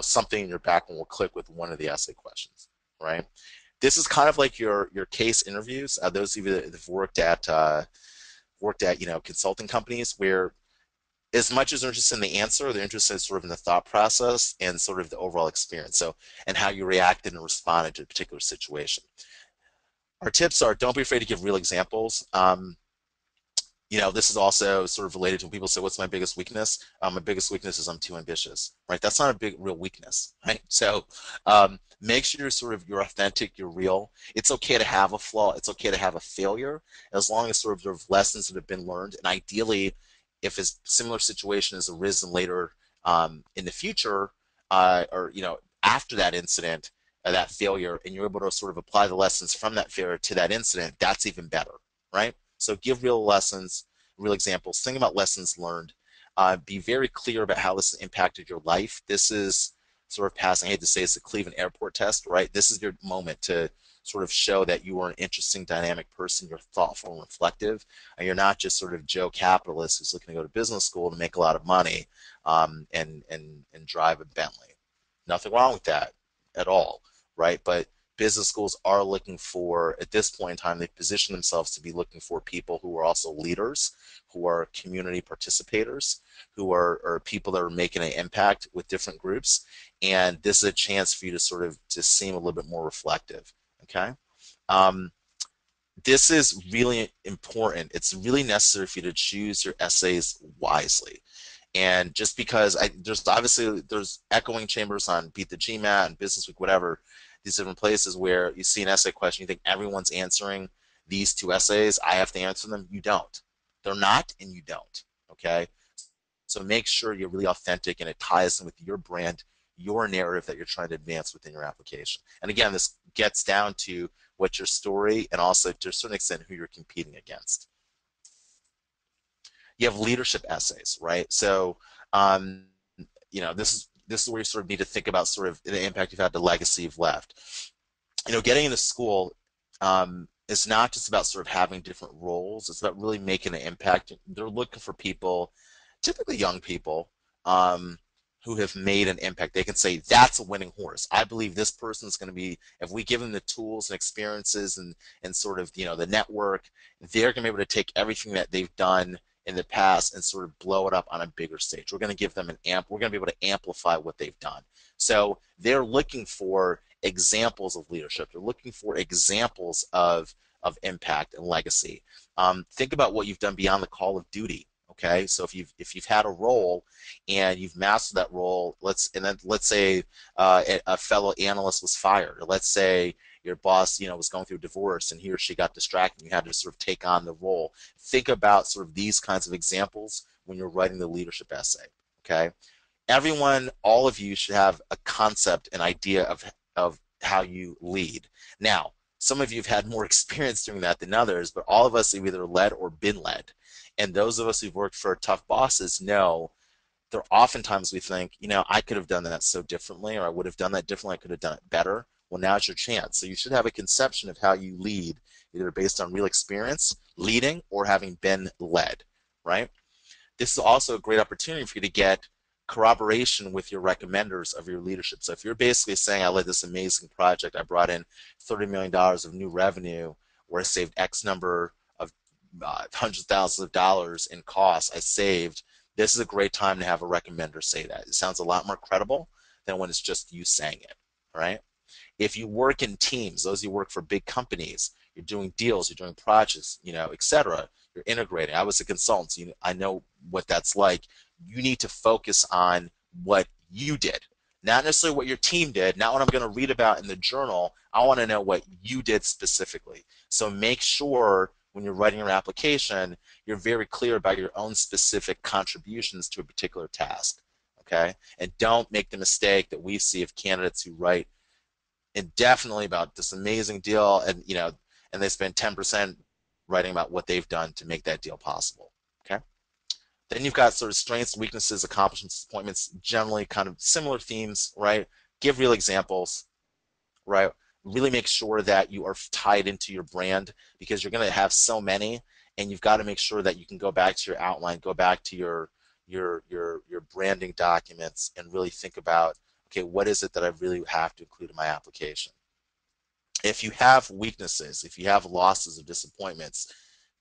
[SPEAKER 1] something in your background will click with one of the essay questions, right? This is kind of like your case interviews. Those of you that have worked at consulting companies where as much as they're interested in the answer, they're interested sort of in the thought process and sort of the overall experience. So, and how you reacted and responded to a particular situation. Our tips are don't be afraid to give real examples. This is also sort of related to when people say, what's my biggest weakness? My biggest weakness is I'm too ambitious, right? That's not a big, real weakness, right? So make sure you're authentic, you're real. It's okay to have a flaw. It's okay to have a failure as long as sort of there are lessons that have been learned. And ideally, if a similar situation has arisen later in the future or, after that incident, that failure, and you're able to sort of apply the lessons from that failure to that incident, that's even better, right? So give real lessons, real examples. Think about lessons learned. Be very clear about how this has impacted your life. This is sort of passing, I hate to say it's the Cleveland airport test, right? This is your moment to sort of show that you are an interesting, dynamic person. You're thoughtful and reflective. And you're not just sort of Joe capitalist who's looking to go to business school to make a lot of money and drive a Bentley. Nothing wrong with that at all, right? But business schools are looking for, at this point in time, they position themselves to be looking for people who are also leaders, who are community participators, who are people that are making an impact with different groups. And this is a chance for you to sort of to seem a little bit more reflective, okay? Um, this is really important. It's really necessary for you to choose your essays wisely. And just because there's echoing chambers on Beat the GMAT and Business Week, whatever, these different places where you see an essay question, you think everyone's answering these two essays, I have to answer them. You don't. They're not, and you don't. Okay? So make sure you're really authentic and it ties in with your brand, your narrative that you're trying to advance within your application. And again, this gets down to what's your story and also to a certain extent who you're competing against. You have leadership essays, right? So, this is where you sort of need to think about sort of the impact you've had, the legacy you've left. Getting into school is not just about sort of having different roles. It's about really making an impact. They're looking for people, typically young people, who have made an impact. They can say, that's a winning horse. I believe this person's going to be, if we give them the tools and experiences and sort of, the network, they're going to be able to take everything that they've done in the past and sort of blow it up on a bigger stage. We're going to give them we're going to be able to amplify what they've done. So they're looking for examples of leadership. They're looking for examples of impact and legacy. Think about what you've done beyond the call of duty. Okay, so if you've had a role and you've mastered that role, let's say a fellow analyst was fired, or let's say your boss, was going through a divorce and he or she got distracted and you had to sort of take on the role. Think about sort of these kinds of examples when you're writing the leadership essay, okay? Everyone, all of you should have a concept, an idea of how you lead. Now, some of you have had more experience doing that than others, but all of us have either led or been led. And those of us who've worked for tough bosses know there are oftentimes we think, I could have done that so differently, or I would have done that differently, I could have done it better. Well, now's your chance. So you should have a conception of how you lead, either based on real experience, leading, or having been led, right? This is also a great opportunity for you to get corroboration with your recommenders of your leadership. So if you're basically saying, I led this amazing project, I brought in $30 million of new revenue, or I saved X number of hundreds of thousands of dollars in costs I saved, this is a great time to have a recommender say that. It sounds a lot more credible than when it's just you saying it, right? If you work in teams, those you work for big companies, you're doing deals, you're doing projects, etc. You're integrating. I was a consultant, so I know what that's like. You need to focus on what you did, not necessarily what your team did, not what I'm going to read about in the journal. I want to know what you did specifically. So make sure when you're writing your application, you're very clear about your own specific contributions to a particular task. Okay? And don't make the mistake that we see of candidates who write indefinitely about this amazing deal, and and they spend 10% writing about what they've done to make that deal possible. Okay? Then you've got sort of strengths, weaknesses, accomplishments, disappointments, generally kind of similar themes, right? Give real examples, right? Really make sure that you are tied into your brand, because you're going to have so many, and you've got to make sure that you can go back to your outline, go back to your branding documents, and really think about, okay, what is it that I really have to include in my application? If you have weaknesses, if you have losses or disappointments,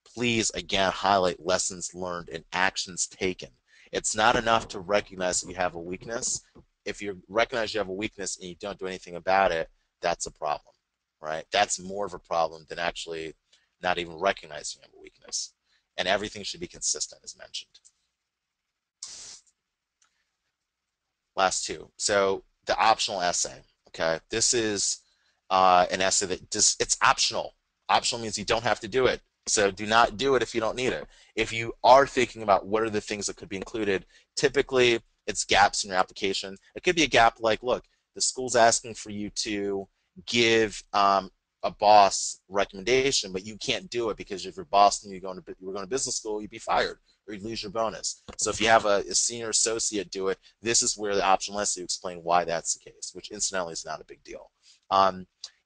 [SPEAKER 1] please again highlight lessons learned and actions taken. It's not enough to recognize that you have a weakness. If you recognize you have a weakness and you don't do anything about it, that's a problem, right? That's more of a problem than actually not even recognizing you have a weakness. And everything should be consistent, as mentioned. Last two. So the optional essay. Okay, this is an essay that just, it's optional. Optional means you don't have to do it. So do not do it if you don't need it. If you are thinking about what are the things that could be included, typically it's gaps in your application. It could be a gap like, look, the school's asking for you to give a boss recommendation, but you can't do it because if your boss knew you were going to business school, you'd be fired or you'd lose your bonus. So if you have a senior associate do it, this is where the optional essay explain why that's the case, which incidentally is not a big deal.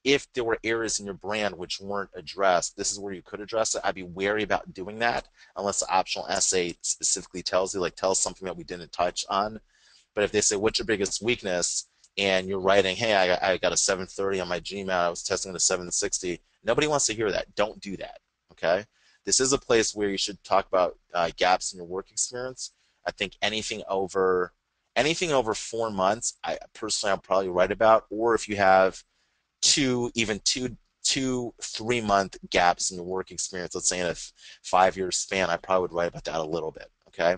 [SPEAKER 1] If there were areas in your brand which weren't addressed, this is where you could address it. I'd be wary about doing that unless the optional essay specifically tells you, like tell us something that we didn't touch on. But if they say, what's your biggest weakness? And you're writing, hey, I got a 730 on my GMAT, I was testing at a 760. Nobody wants to hear that. Don't do that, okay? This is a place where you should talk about gaps in your work experience. I think anything over 4 months, I personally, I'll probably write about, or if you have even two 3-month gaps in your work experience, let's say in a 5-year span, I probably would write about that a little bit, okay?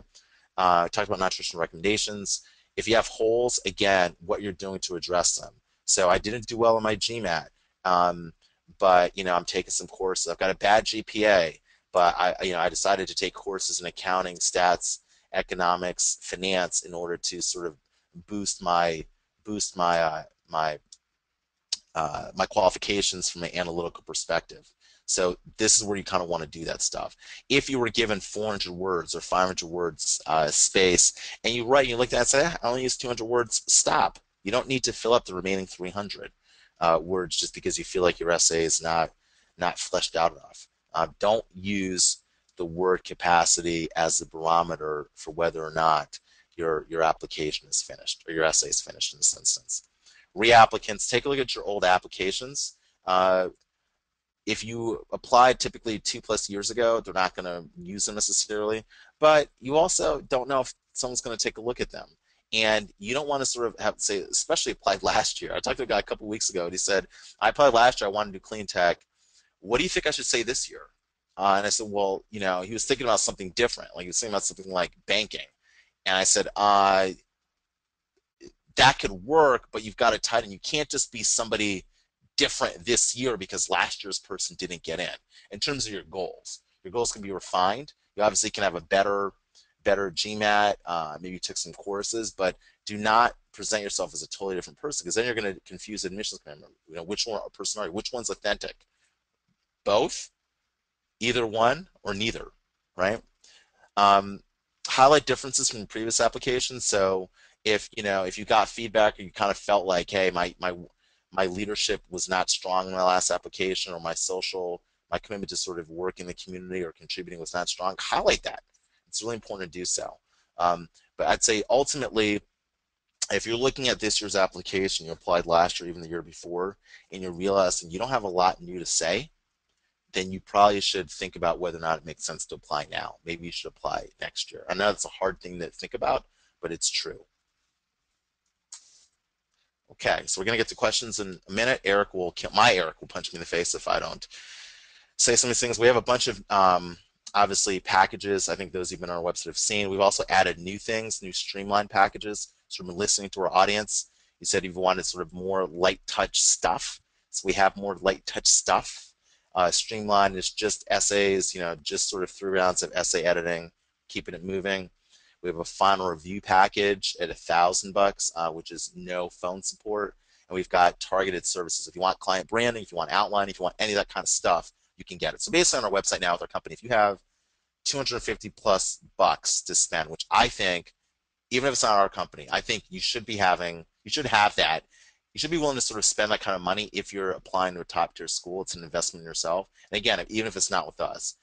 [SPEAKER 1] Talked about non-traditional recommendations. If you have holes, again, what you're doing to address them. So I didn't do well in my GMAT, but I'm taking some courses. I've got a bad GPA, but I decided to take courses in accounting, stats, economics, finance in order to sort of boost my my qualifications from an analytical perspective. So this is where you kind of want to do that stuff. If you were given 400 words or 500 words space, and you write, you look at that and say, I only use 200 words, stop. You don't need to fill up the remaining 300 words just because you feel like your essay is not fleshed out enough. Don't use the word capacity as the barometer for whether or not your application is finished or your essay is finished in this instance. Reapplicants, take a look at your old applications. If you applied typically 2+ years ago, they're not going to use them necessarily, but you also don't know if someone's going to take a look at them. And you don't want to sort of have to say, especially applied last year. I talked to a guy a couple weeks ago, and he said, I applied last year, I wanted to do clean tech. What do you think I should say this year? And I said, well, he was thinking about something different. Like he was thinking about something like banking. And I said, that could work, but you've got to tighten. You can't just be somebody different this year because last year's person didn't get in terms of your goals can be refined. You obviously can have a better GMAT. Maybe you took some courses, but do not present yourself as a totally different person, because then you're going to confuse admissions committee. Which one person are you? Which one's authentic? Both, either one, or neither, right? Highlight differences from previous applications. So if you got feedback or you kind of felt like, hey, my leadership was not strong in my last application, or my commitment to sort of work in the community or contributing was not strong, highlight that. It's really important to do so. But I'd say ultimately, if you're looking at this year's application, you applied last year, even the year before, and you're realizing you don't have a lot new to say, then you probably should think about whether or not it makes sense to apply now. Maybe you should apply next year. I know it's a hard thing to think about, but it's true. Okay, so we're gonna get to questions in a minute. My Eric will punch me in the face if I don't say some of these things. We have a bunch of obviously packages. I think those who've been on our website have seen. We've also added new things, new streamlined packages. So we've been listening to our audience. You said you wanted sort of more light touch stuff. So we have more light touch stuff. Streamlined is just essays, just sort of 3 rounds of essay editing, keeping it moving. We have a final review package at $1,000, which is no phone support. And we've got targeted services. If you want client branding, if you want outline, if you want any of that kind of stuff, you can get it. So basically on our website now with our company, if you have 250 plus bucks to spend, which I think, even if it's not our company, I think you should have that. You should be willing to sort of spend that kind of money if you're applying to a top tier school. It's an investment in yourself. And again, even if it's not with us,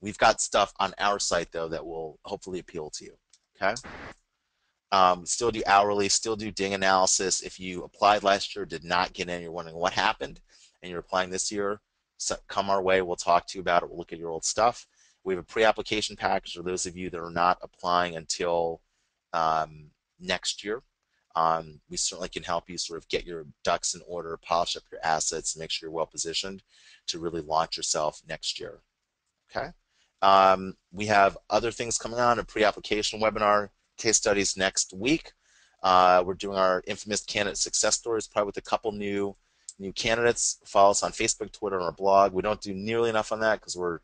[SPEAKER 1] we've got stuff on our site though that will hopefully appeal to you. Okay. Still do hourly, still do ding analysis. If you applied last year, did not get in, you're wondering what happened, and you're applying this year, so come our way. We'll talk to you about it. We'll look at your old stuff. We have a pre-application package for those of you that are not applying until next year. We certainly can help you sort of get your ducks in order, polish up your assets, and make sure you're well positioned to really launch yourself next year. Okay. We have other things coming on, a pre-application webinar, case studies next week. We're doing our infamous candidate success stories, probably with a couple new candidates. Follow us on Facebook, Twitter, and our blog. We don't do nearly enough on that because we're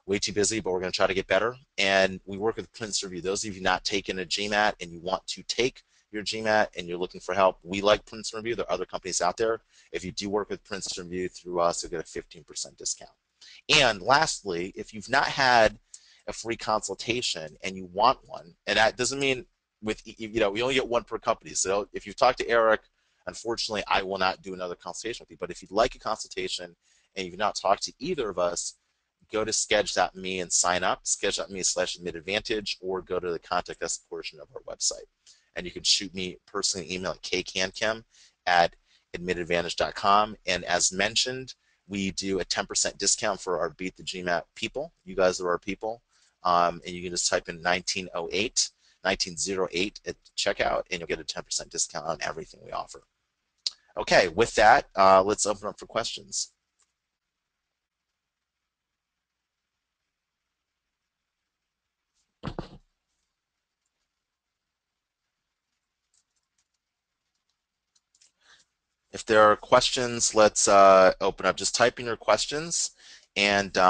[SPEAKER 1] way too busy, but we're going to try to get better. And we work with Princeton Review. Those of you not taking a GMAT and you want to take your GMAT and you're looking for help, we like Princeton Review. There are other companies out there. If you do work with Princeton Review through us, you'll get a 15% discount. And lastly, if you've not had a free consultation and you want one, and that doesn't mean we only get one per company. So if you've talked to Eric, unfortunately, I will not do another consultation with you. But if you'd like a consultation and you've not talked to either of us, go to sketch.me and sign up, sketch.me/admitadvantage, or go to the contact us portion of our website. And you can shoot me personally an email at kkankam@admitadvantage.com. And as mentioned, we do a 10% discount for our Beat the GMAT people. You guys are our people. And you can just type in 1908 at checkout, and you'll get a 10% discount on everything we offer. Okay, with that, let's open up for questions. If there are questions, let's open up. Just type in your questions, and B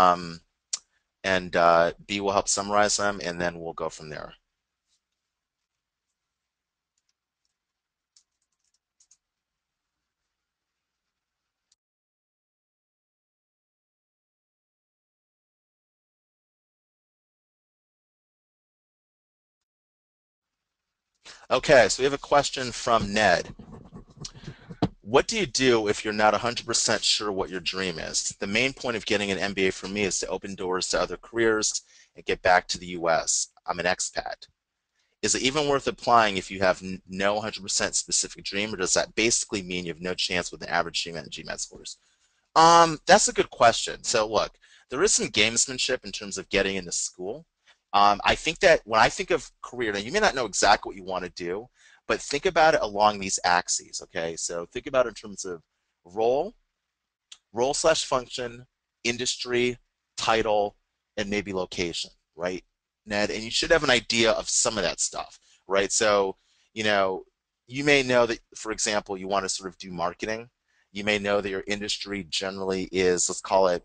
[SPEAKER 1] will help summarize them, and then we'll go from there. Okay, so we have a question from Ned. What do you do if you're not 100% sure what your dream is? The main point of getting an MBA for me is to open doors to other careers and get back to the US. I'm an expat. Is it even worth applying if you have no 100% specific dream, or does that basically mean you have no chance with an average GMAT and GMAT scores? That's a good question. So look, there is some gamesmanship in terms of getting into school. I think that when I think of career, now you may not know exactly what you want to do, but think about it along these axes, okay? So think about it in terms of role, role/function, industry, title, and maybe location, right, Ned? And you should have an idea of some of that stuff, right? So, you may know that, for example, you want to sort of do marketing. You may know that your industry generally is, let's call it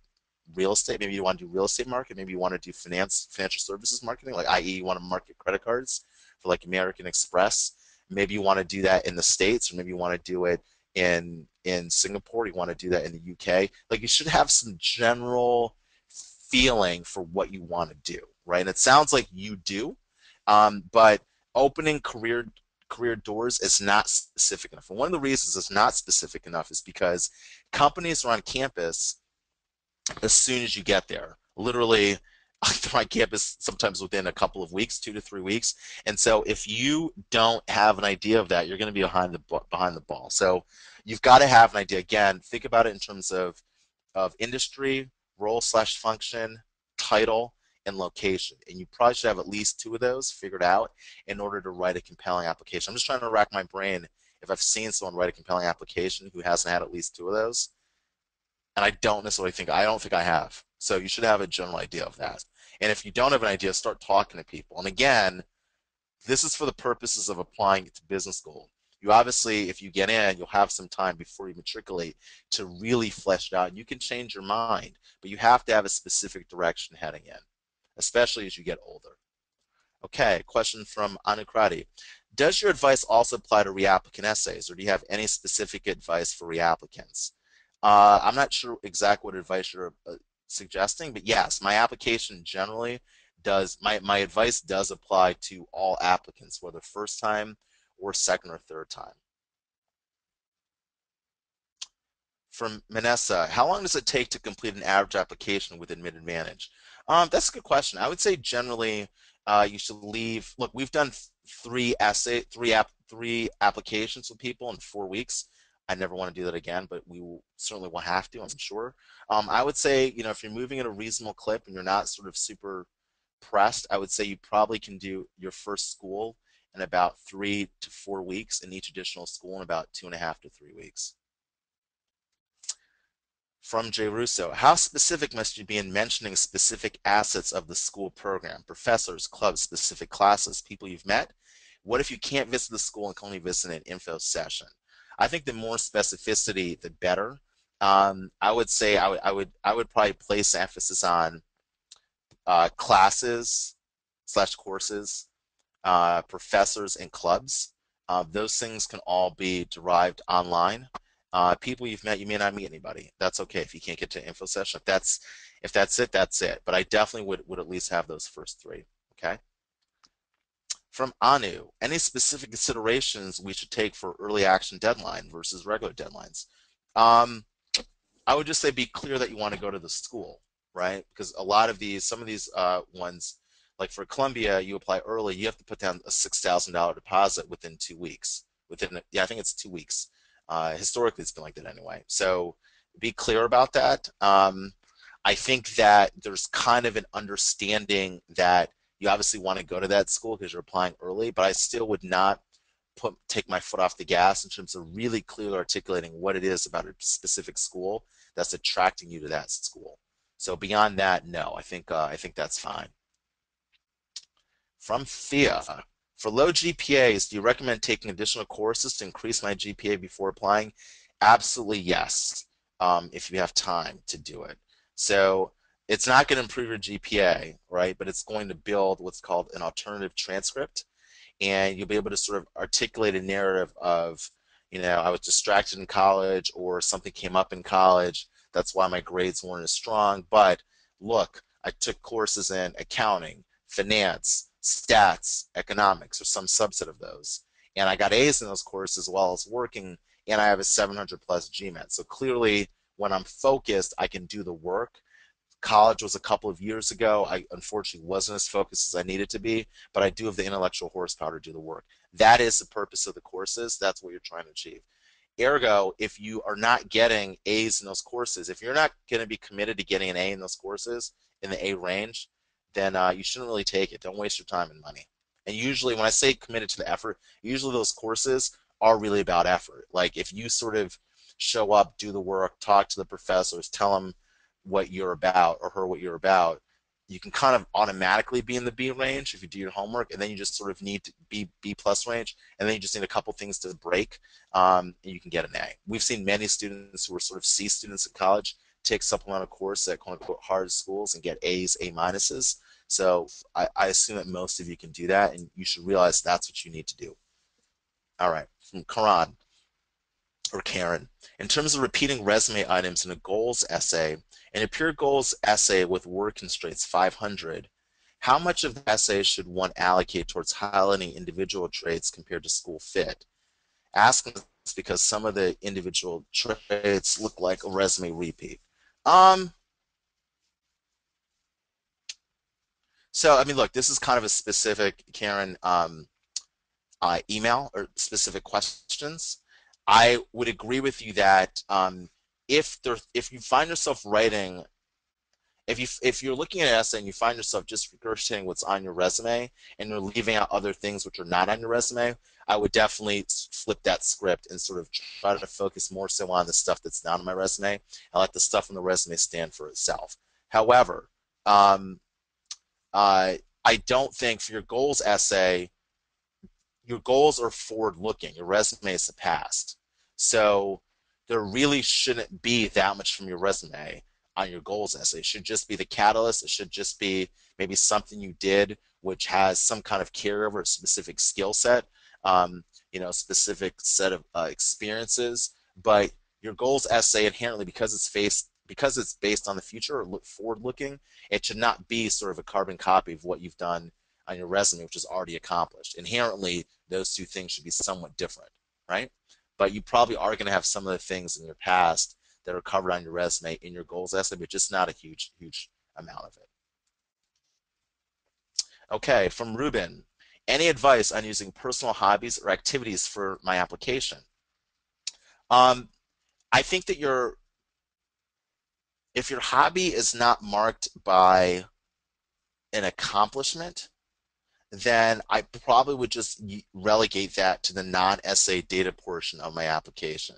[SPEAKER 1] real estate. Maybe you want to do real estate market. Maybe you want to do financial services marketing, like i.e. you want to market credit cards for like American Express. Maybe you want to do that in the States, or maybe you want to do it in Singapore. You want to do that in the UK. Like, you should have some general feeling for what you want to do, right? And it sounds like you do, but opening career doors is not specific enough. And one of the reasons it's not specific enough is because companies are on campus as soon as you get there. Literally, they're on campus sometimes within a couple of weeks, 2 to 3 weeks. And so if you don't have an idea of that, you're going to be behind the ball. So you've got to have an idea. Again, think about it in terms of industry, role/function, title, and location. And you probably should have at least 2 of those figured out in order to write a compelling application. I'm just trying to rack my brain if I've seen someone write a compelling application who hasn't had at least two of those, and I don't think I have. So you should have a general idea of that. And if you don't have an idea, start talking to people. And again, this is for the purposes of applying it to business school. You obviously, if you get in, you'll have some time before you matriculate to really flesh it out. You can change your mind, but you have to have a specific direction heading in, especially as you get older. Okay, question from Anukrati. Does your advice also apply to reapplicant essays, or do you have any specific advice for reapplicants? I'm not sure exactly what advice you're suggesting, but yes, my application generally does, my advice does apply to all applicants, whether first time or second or third time. From Manessa, how long does it take to complete an average application with Admit Advantage? That's a good question. I would say generally you should leave. Look, we've done three applications with people in 4 weeks. I never want to do that again, but we will, certainly will have to, I'm sure. I would say, you know, if you're moving at a reasonable clip and you're not sort of super pressed, I would say you probably can do your first school in about 3 to 4 weeks, and each additional school in about 2.5 to 3 weeks. From Jay Russo, how specific must you be in mentioning specific assets of the school program? Professors, clubs, specific classes, people you've met? What if you can't visit the school and can only visit an info session? I think the more specificity, the better. I would say I would probably place emphasis on classes slash courses, professors, and clubs. Those things can all be derived online. People you've met, you may not meet anybody. That's okay if you can't get to info session. If that's it, that's it. But I definitely would at least have those first three. Okay. From Anu, any specific considerations we should take for early action deadline versus regular deadlines? I would just say be clear that you want to go to the school, right? Because a lot of these, some of these ones, like for Columbia, you apply early, you have to put down a $6,000 deposit within 2 weeks. Yeah, I think it's 2 weeks. Historically, it's been like that anyway. So be clear about that. I think that there's kind of an understanding that you obviously want to go to that school because you're applying early, but I still would not take my foot off the gas in terms of really clearly articulating what it is about a specific school that's attracting you to that school. So beyond that, no, I think that's fine. From Thea, for low GPAs, do you recommend taking additional courses to increase my GPA before applying? Absolutely yes, if you have time to do it. So it's not going to improve your GPA, right? But it's going to build what's called an alternative transcript, and you'll be able to sort of articulate a narrative of, you know, I was distracted in college or something came up in college. That's why my grades weren't as strong. But look, I took courses in accounting, finance, stats, economics, or some subset of those. And I got A's in those courses while I was working, and I have a 700 plus GMAT. So clearly, when I'm focused, I can do the work. College was a couple of years ago. I unfortunately wasn't as focused as I needed to be, but I do have the intellectual horsepower to do the work. That is the purpose of the courses. That's what you're trying to achieve. Ergo, if you are not getting A's in those courses, if you're not going to be committed to getting an A in those courses, in the A range, then you shouldn't really take it. Don't waste your time and money. And usually when I say committed to the effort, usually those courses are really about effort. Like if you sort of show up, do the work, talk to the professors, tell them what you're about or her what you're about, you can kind of automatically be in the B range if you do your homework, and then you just sort of need to be B plus range, and then you just need a couple things to break, and you can get an A. We've seen many students who are sort of C students in college take supplemental course at quote unquote hard schools and get A's, A minuses. So I assume that most of you can do that, and you should realize that's what you need to do. All right, from Karan or Karen. In terms of repeating resume items in a goals essay, in a pure goals essay with word constraints 500, how much of the essay should one allocate towards highlighting individual traits compared to school fit? Asking this because some of the individual traits look like a resume repeat. So, I mean, look, this is kind of a specific, Karen, email or specific questions. I would agree with you that if you find yourself writing if you're looking at an essay and you find yourself just regurgitating what's on your resume and you're leaving out other things which are not on your resume, I would definitely flip that script and sort of try to focus more so on the stuff that's not on my resume and let the stuff on the resume stand for itself. However, um, I don't think for your goals essay, your goals are forward looking. Your resume is the past. So there really shouldn't be that much from your resume on your goals essay. It should just be the catalyst. It should just be maybe something you did which has some kind of carryover, a specific skill set, specific set of experiences. But your goals essay inherently, because it's based on the future or look forward looking, it should not be sort of a carbon copy of what you've done on your resume, which is already accomplished. Inherently, those two things should be somewhat different, right? But you probably are going to have some of the things in your past that are covered on your resume in your goals essay, but just not a huge, huge amount of it. Okay, from Ruben. Any advice on using personal hobbies or activities for my application? Um, I think that if your hobby is not marked by an accomplishment, then I probably would just relegate that to the non-essay data portion of my application.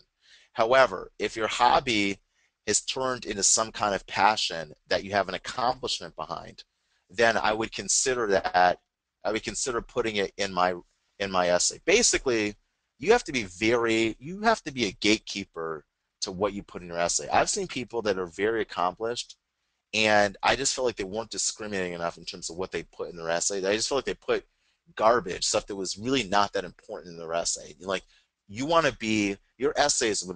[SPEAKER 1] However, if your hobby is turned into some kind of passion that you have an accomplishment behind, then I would consider that. I would consider putting it in my essay. Basically, you have to be a gatekeeper to what you put in your essay. I've seen people that are very accomplished and I just felt like they weren't discriminating enough in terms of what they put in their essay. I just felt like they put garbage, stuff that was really not that important in their essay. Like you want to be your essays are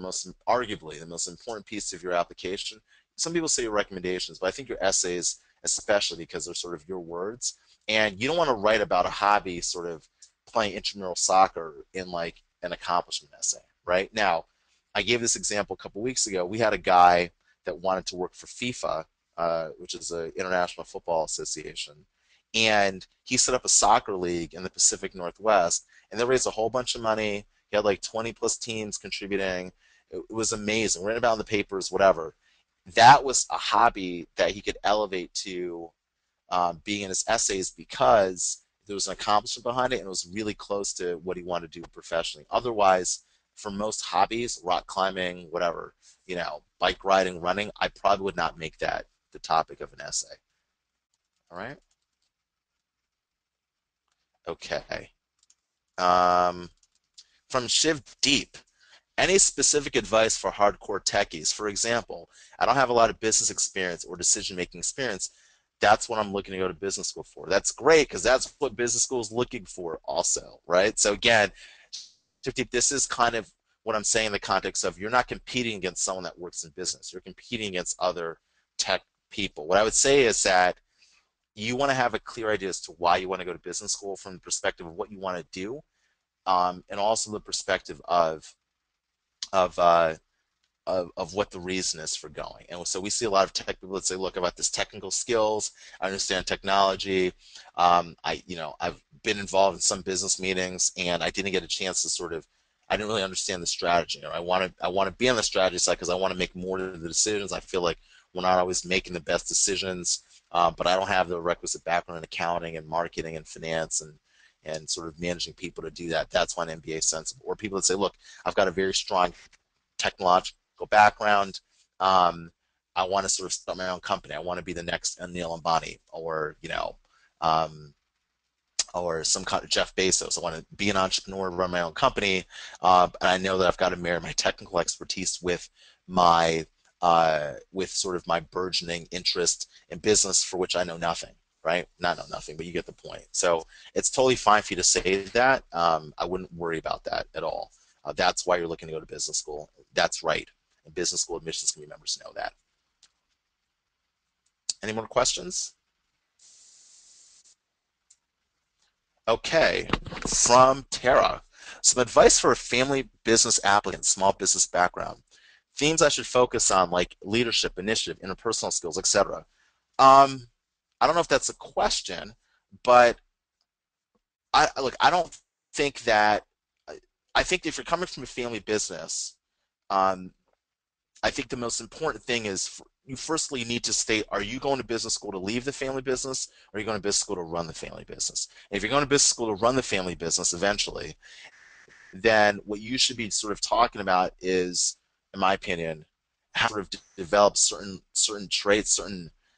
[SPEAKER 1] arguably the most important piece of your application. Some people say your recommendations, but I think your essays, especially because they're sort of your words, and you don't want to write about a hobby, sort of playing intramural soccer in like an accomplishment essay. Right now, I gave this example a couple weeks ago. We had a guy that wanted to work for FIFA, which is the International Football Association. And he set up a soccer league in the Pacific Northwest, and they raised a whole bunch of money. He had like 20 plus teams contributing. It was amazing. Written about in the papers, whatever. That was a hobby that he could elevate to being in his essays because there was an accomplishment behind it and it was really close to what he wanted to do professionally. Otherwise, for most hobbies, rock climbing, whatever, bike riding, running, I probably would not make that the topic of an essay. All right. Okay. Um, from Shiv Deep, any specific advice for hardcore techies? For example, I don't have a lot of business experience or decision-making experience. That's what I'm looking to go to business school for. That's great because that's what business school is looking for also, right? So again, Shiv Deep, this is kind of what I'm saying in the context of you're not competing against someone that works in business. You're competing against other tech people. What I would say is that you want to have a clear idea as to why you want to go to business school from the perspective of what you want to do, and also the perspective of, uh, of what the reason is for going. And so we see a lot of tech people that say, look, about this technical skills, I understand technology. I've been involved in some business meetings and I didn't get a chance to I didn't really understand the strategy. Or I want to be on the strategy side because I want to make more of the decisions. I feel like we're not always making the best decisions, but I don't have the requisite background in accounting and marketing and finance and sort of managing people to do that. That's why an MBA is sensible. Or people that say, look, I've got a very strong technological background. Um, I want to sort of start my own company. I want to be the next Anil Ambani um, or some kind of Jeff Bezos. I want to be an entrepreneur, run my own company, and I know that I've got to marry my technical expertise with sort of my burgeoning interest in business for which I know nothing. Right? Not know nothing, but you get the point. So it's totally fine for you to say that. I wouldn't worry about that at all. That's why you're looking to go to business school. That's right. And business school admissions committee members know that. Any more questions? Okay, from Tara. Some advice for a family business applicant, small business background. Themes I should focus on, like leadership, initiative, interpersonal skills, etc. Um, I don't know if that's a question, but I don't think that. I think if you're coming from a family business, um, I think the most important thing is you firstly need to state, are you going to business school to leave the family business, or are you going to business school to run the family business? And if you're going to business school to run the family business eventually, then what you should be sort of talking about is, in my opinion, how to sort of develop certain traits,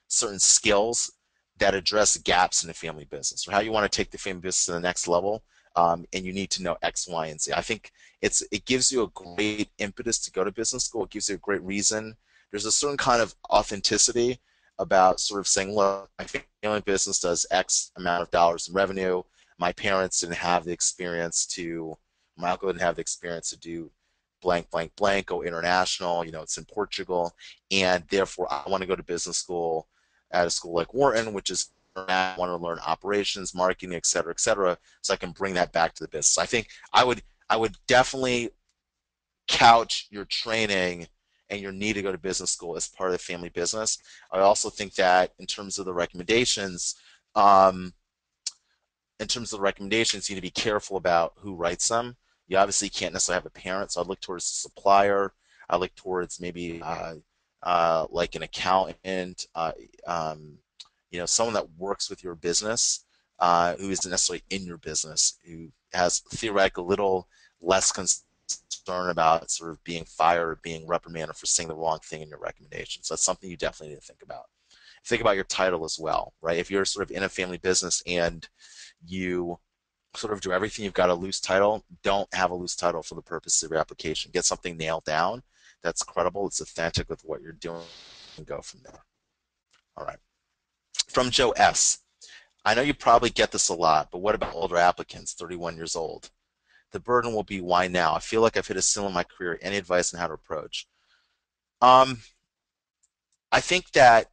[SPEAKER 1] certain skills that address gaps in the family business, or how you want to take the family business to the next level. And you need to know X, Y, and Z. I think it gives you a great impetus to go to business school. It gives you a great reason. There's a certain kind of authenticity about sort of saying, look, my family business does X amount of dollars in revenue. My parents didn't have the experience to my uncle didn't have the experience to do blank, blank, blank, go international. It's in Portugal. And therefore, I want to go to business school at a school like Wharton, which is I want to learn operations, marketing, et cetera, so I can bring that back to the business. I think I would definitely couch your training and your need to go to business school as part of the family business. I also think that um, in terms of the recommendations, you need to be careful about who writes them. You obviously can't necessarily have a parent, so I'd look towards the supplier. I look towards maybe like an accountant, someone that works with your business, who isn't necessarily in your business, who has theoretically a little less concern about sort of being fired or being reprimanded for saying the wrong thing in your recommendations. So that's something you definitely need to think about. Think about your title as well, right? If you're sort of in a family business and you sort of do everything, you've got a loose title, don't have a loose title for the purpose of your application. Get something nailed down that's credible, it's authentic with what you're doing, and go from there. All right. From Joe S. I know you probably get this a lot, but what about older applicants, 31 years old? The burden will be, why now? I feel like I've hit a ceiling in my career. Any advice on how to approach? Um, I think that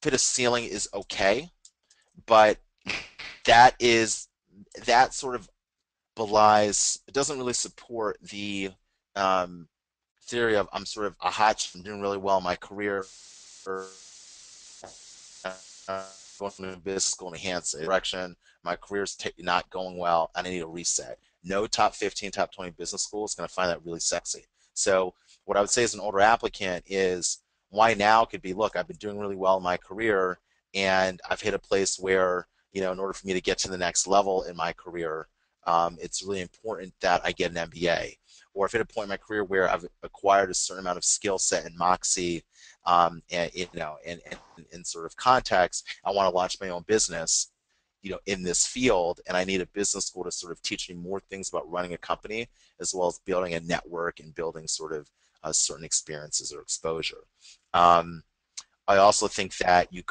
[SPEAKER 1] hit a ceiling is okay, but that is that sort of belies, it doesn't really support the um, theory of I'm sort of a hotch, I'm doing really well in my career, or going to business school and enhance it. Direction, my career's not going well, and I need a reset. No top 15, top 20 business school is going to find that really sexy. So what I would say as an older applicant is, why now could be, look, I've been doing really well in my career, and I've hit a place where, in order for me to get to the next level in my career, it's really important that I get an MBA. Or I've hit a point in my career where I've acquired a certain amount of skill set and moxie, and in sort of context, I want to launch my own business, in this field, and I need a business school to sort of teach me more things about running a company, as well as building a network and building sort of certain experiences or exposure. Um, I also think that you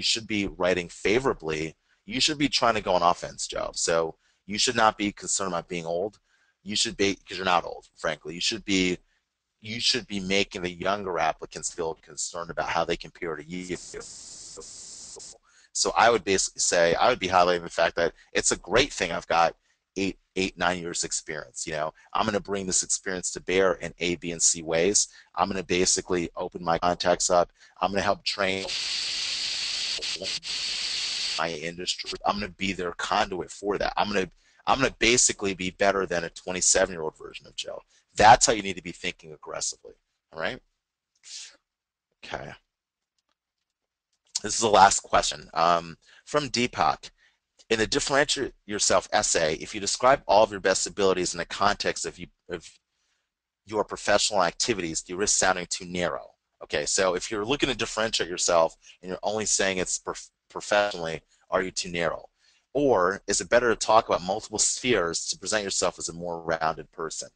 [SPEAKER 1] should be writing favorably. You should be trying to go on offense, Joe. So you should not be concerned about being old. You should be, because you're not old, frankly. You should be making the younger applicants feel concerned about how they compare to you. So I would basically say, I would be highlighting the fact that it's a great thing I've got 9 years experience. I'm going to bring this experience to bear in A, B, and C ways. I'm going to basically open my contacts up. I'm going to help train my industry. I'm going to be their conduit for that. I'm going to basically be better than a 27-year-old version of Joe. That's how you need to be thinking aggressively. All right. Okay. This is the last question from Deepak. In the Differentiate Yourself essay, if you describe all of your best abilities in the context of your professional activities, do you risk sounding too narrow? Okay, so if you're looking to differentiate yourself and you're only saying it's professionally, are you too narrow? Or is it better to talk about multiple spheres to present yourself as a more rounded person?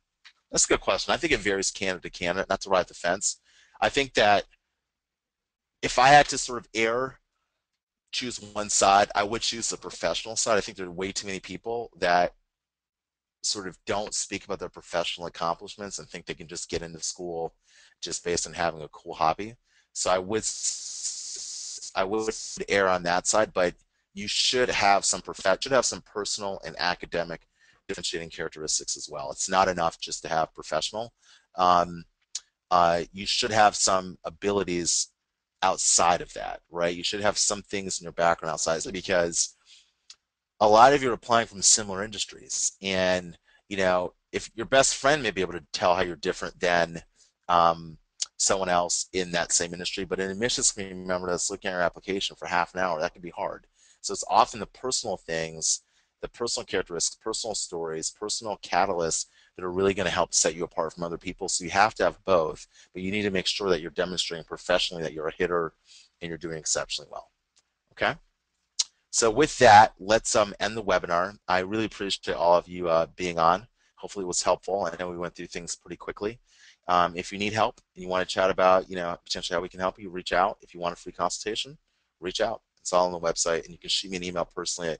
[SPEAKER 1] That's a good question. I think it varies candidate to candidate, not to ride the fence. I think that if I had to sort of choose one side, I would choose the professional side. I think there are way too many people that sort of don't speak about their professional accomplishments and think they can just get into school just based on having a cool hobby. So I would err on that side, but you should have some personal and academic differentiating characteristics as well. It's not enough just to have professional. Um, you should have some abilities outside of that, right? You should have some things in your background outside, because a lot of you are applying from similar industries, and if your best friend may be able to tell how you're different than um, someone else in that same industry. But an admissions committee member that's looking at your application for half an hour, that can be hard. So it's often the personal things, the personal characteristics, personal stories, personal catalysts that are really going to help set you apart from other people. So you have to have both, but you need to make sure that you're demonstrating professionally that you're a hitter and you're doing exceptionally well. Okay? So with that, let's end the webinar. I really appreciate all of you being on. Hopefully it was helpful. I know we went through things pretty quickly. If you need help and you want to chat about, potentially how we can help you, reach out. If you want a free consultation, reach out. It's all on the website, and you can shoot me an email personally at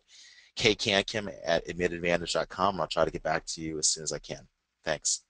[SPEAKER 1] kkankim@admittedadvantage.com, and I'll try to get back to you as soon as I can. Thanks.